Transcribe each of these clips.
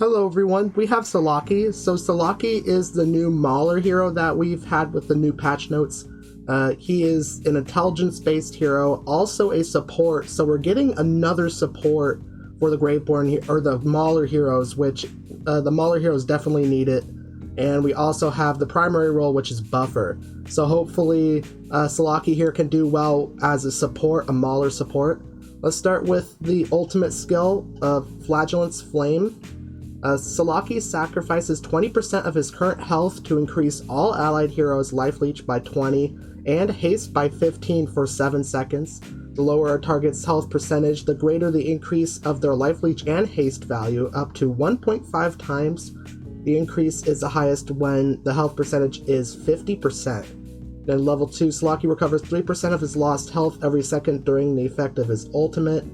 Hello everyone, we have Salaki. So Salaki is the new Mauler hero that we've had with the new patch notes. He is an intelligence-based hero, also a support, so we're getting another support for the Graveborn, or the Mauler heroes, which the Mauler heroes definitely need it. And we also have the primary role, which is Buffer. So hopefully Salaki here can do well as a support, a Mauler support. Let's start with the ultimate skill of Flagellant's Flame. Salaki sacrifices 20% of his current health to increase all allied heroes' life leech by 20 and haste by 15 for 7 seconds. The lower a target's health percentage, the greater the increase of their life leech and haste value, up to 1.5 times. The increase is the highest when the health percentage is 50%. Then level 2, Salaki recovers 3% of his lost health every second during the effect of his ultimate.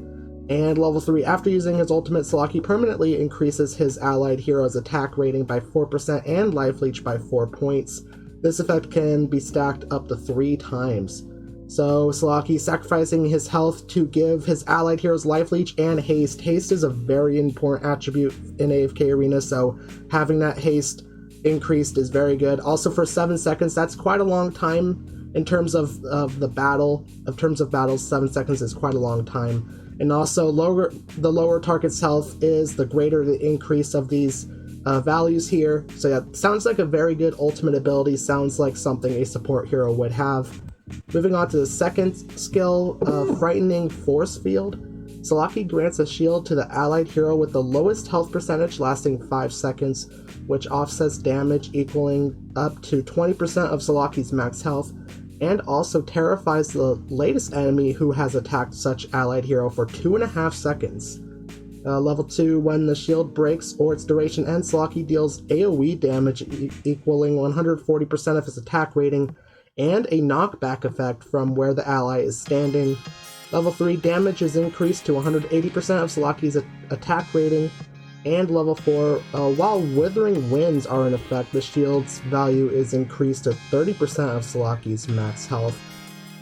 And level 3, after using his ultimate, Salaki permanently increases his allied hero's attack rating by 4% and life leech by 4 points. This effect can be stacked up to 3 times. So Salaki sacrificing his health to give his allied heroes life leech and haste. Haste is a very important attribute in AFK Arena, so having that haste increased is very good. Also for 7 seconds, that's quite a long time in terms of the battle. In terms of battles, 7 seconds is quite a long time. And also, the lower target's health is, the greater the increase of these values here. So yeah, sounds like a very good ultimate ability, sounds like something a support hero would have. Moving on to the second skill, Frightening Force Field. Salaki grants a shield to the allied hero with the lowest health percentage lasting 5 seconds, which offsets damage equaling up to 20% of Salaki's max health, and also terrifies the latest enemy who has attacked such allied hero for 2.5 seconds. Level 2, when the shield breaks or its duration ends, Salaki deals AoE damage equaling 140% of his attack rating, and a knockback effect from where the ally is standing. Level 3, damage is increased to 180% of Salaki's attack rating. And level 4, while Withering Winds are in effect, the shield's value is increased to 30% of Salaki's max health.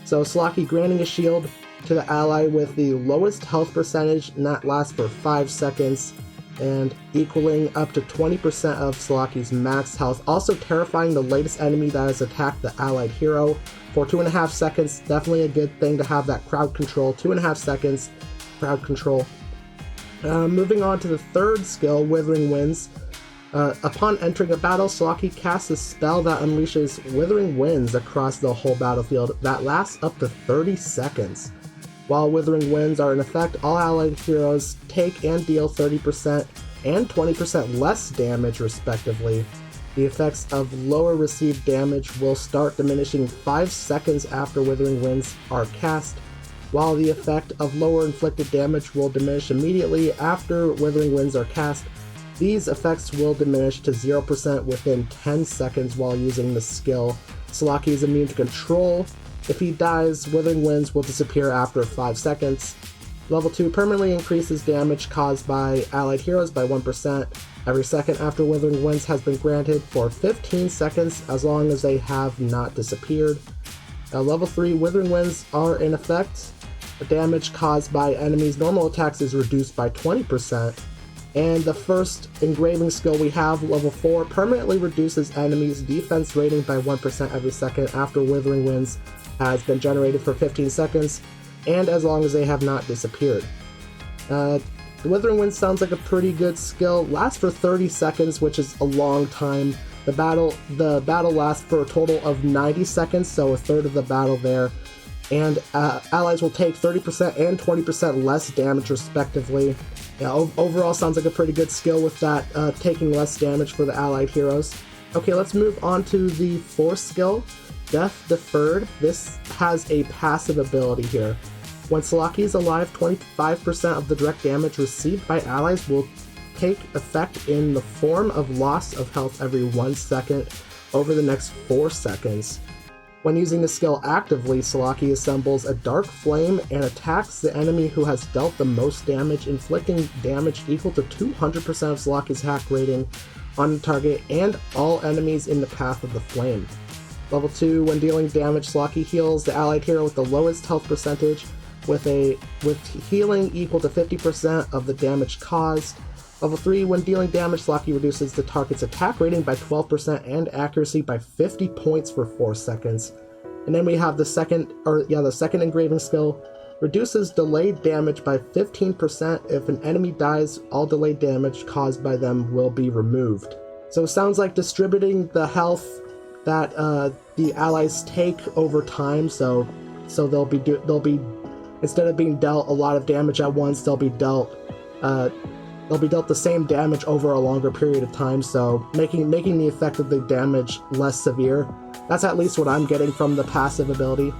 So Salaki granting a shield to the ally with the lowest health percentage, and that lasts for 5 seconds, and equaling up to 20% of Salaki's max health. Also terrifying the latest enemy that has attacked the allied hero for 2.5 seconds. Definitely a good thing to have that crowd control. 2.5 seconds crowd control. Moving on to the third skill, Withering Winds. Upon entering a battle, Salaki casts a spell that unleashes Withering Winds across the whole battlefield that lasts up to 30 seconds. While Withering Winds are in effect, all allied heroes take and deal 30% and 20% less damage respectively. The effects of lower received damage will start diminishing 5 seconds after Withering Winds are cast, while the effect of lower inflicted damage will diminish immediately after Withering Winds are cast. These effects will diminish to 0% within 10 seconds while using the skill. Salaki is immune to control. If he dies, Withering Winds will disappear after 5 seconds. Level 2 permanently increases damage caused by allied heroes by 1% every second after Withering Winds has been granted for 15 seconds as long as they have not disappeared. Level 3, Withering Winds are in effect. The damage caused by enemies' normal attacks is reduced by 20%. And the first engraving skill we have, level 4, permanently reduces enemies' defense rating by 1% every second after Withering Winds has been generated for 15 seconds, and as long as they have not disappeared. The Withering Winds sounds like a pretty good skill. Lasts for 30 seconds, which is a long time. The battle lasts for a total of 90 seconds, so a third of the battle there. And allies will take 30% and 20% less damage respectively. Yeah, overall sounds like a pretty good skill with that, taking less damage for the allied heroes. Okay, let's move on to the fourth skill, Death Deferred. This has a passive ability here. When Salaki is alive, 25% of the direct damage received by allies will take effect in the form of loss of health every 1 second over the next 4 seconds. When using the skill actively, Salaki assembles a dark flame and attacks the enemy who has dealt the most damage, inflicting damage equal to 200% of Salaki's attack rating on the target and all enemies in the path of the flame. Level 2, when dealing damage, Salaki heals the allied hero with the lowest health percentage with healing equal to 50% of the damage caused. Level 3, when dealing damage, Salaki reduces the target's attack rating by 12% and accuracy by 50 points for 4 seconds. And then we have the second engraving skill. Reduces delayed damage by 15%. If an enemy dies, all delayed damage caused by them will be removed. So it sounds like distributing the health that the allies take over time. So they'll be instead of being dealt a lot of damage at once, they'll be dealt the same damage over a longer period of time. So making the effect of the damage less severe. That's at least what I'm getting from the passive ability.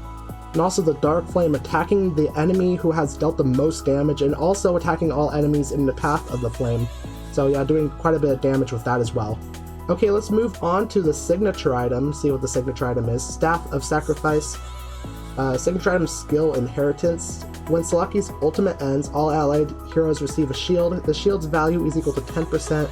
And also the Dark Flame, attacking the enemy who has dealt the most damage, and also attacking all enemies in the path of the flame. So yeah, doing quite a bit of damage with that as well. Okay, let's move on to the signature item, see what the signature item is. Staff of Sacrifice. Signature item skill Inheritance. When Salaki's ultimate ends, all allied heroes receive a shield. The shield's value is equal to 10%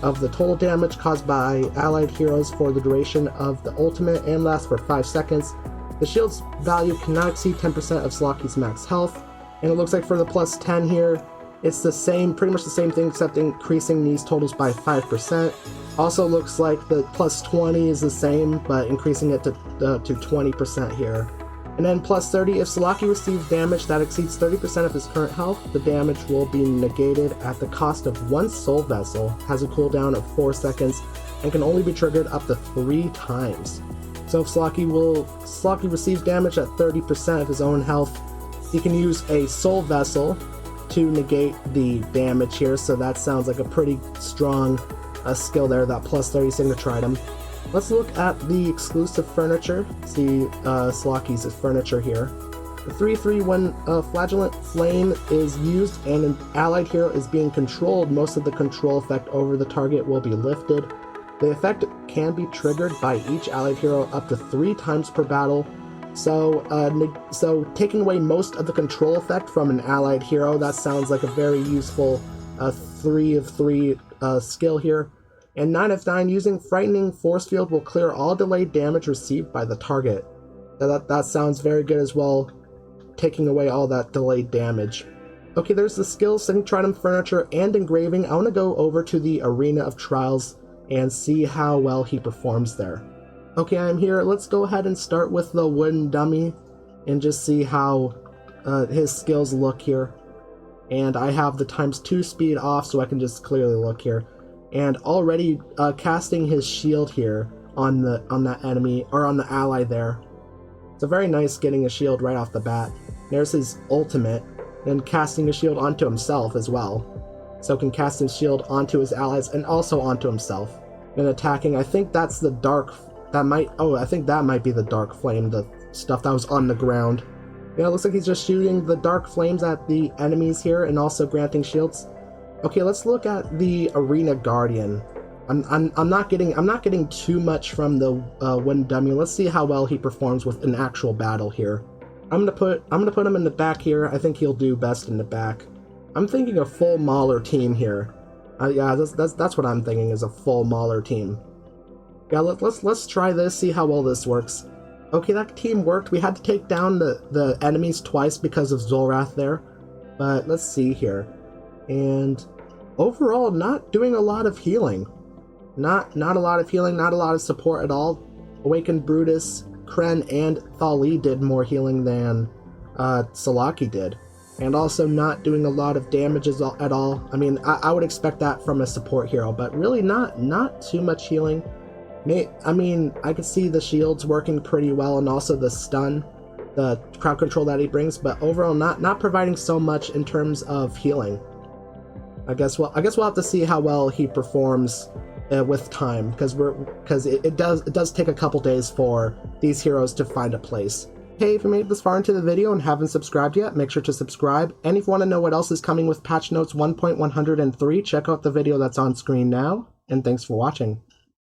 of the total damage caused by allied heroes for the duration of the ultimate and lasts for 5 seconds. The shield's value cannot exceed 10% of Salaki's max health, and it looks like for the plus 10 here, it's the same, pretty much the same thing, except increasing these totals by 5%. Also looks like the plus 20 is the same, but increasing it to 20% here. And then plus 30, if Salaki receives damage that exceeds 30% of his current health, the damage will be negated at the cost of 1 soul vessel, has a cooldown of 4 seconds, and can only be triggered up to 3 times. So if Salaki receives damage at 30% of his own health, he can use a soul vessel to negate the damage here, so that sounds like a pretty strong skill there, that plus 30 signature item. Let's look at the exclusive furniture, see Salaki's furniture here. The 3/3, when Flagellant Flame is used and an allied hero is being controlled, most of the control effect over the target will be lifted. The effect can be triggered by each allied hero up to 3 times per battle. So taking away most of the control effect from an allied hero, that sounds like a very useful 3 of 3 skill here. And 9 of 9, using Frightening Force Field will clear all delayed damage received by the target. That sounds very good as well, taking away all that delayed damage. Okay, there's the skills, Signature Item, Furniture, and Engraving. I want to go over to the Arena of Trials and see how well he performs there. Okay, I'm here. Let's go ahead and start with the wooden dummy and just see how his skills look here. And I have the ×2 speed off, so I can just clearly look here. And already casting his shield here on that enemy, or on the ally there. It's a very nice getting a shield right off the bat. There's his ultimate, and casting a shield onto himself as well. So can cast his shield onto his allies and also onto himself. And attacking, I think that's the I think that might be the Dark Flame, the stuff that was on the ground. Yeah, it looks like he's just shooting the Dark Flames at the enemies here and also granting shields. Okay, let's look at the Arena Guardian. I'm not getting too much from the wooden dummy. Let's see how well he performs with an actual battle here. I'm gonna put him in the back here. I think he'll do best in the back. I'm thinking a full Mauler team here. Yeah, that's what I'm thinking, is a full Mauler team. Yeah, let's try this, see how well this works. Okay, that team worked. We had to take down the enemies twice because of Zulrath there. But let's see here. And overall, not doing a lot of healing. Not a lot of healing, not a lot of support at all. Awakened Brutus, Kren, and Thali did more healing than Salaki did. And also not doing a lot of damage at all. I mean, I would expect that from a support hero, but really not too much healing. I mean, I could see the shields working pretty well, and also the stun, the crowd control that he brings, but overall not providing so much in terms of healing. I guess we'll have to see how well he performs with time, because it does take a couple days for these heroes to find a place. Hey, if you made it this far into the video and haven't subscribed yet, make sure to subscribe. And if you want to know what else is coming with patch notes 1.103, check out the video that's on screen now. And thanks for watching.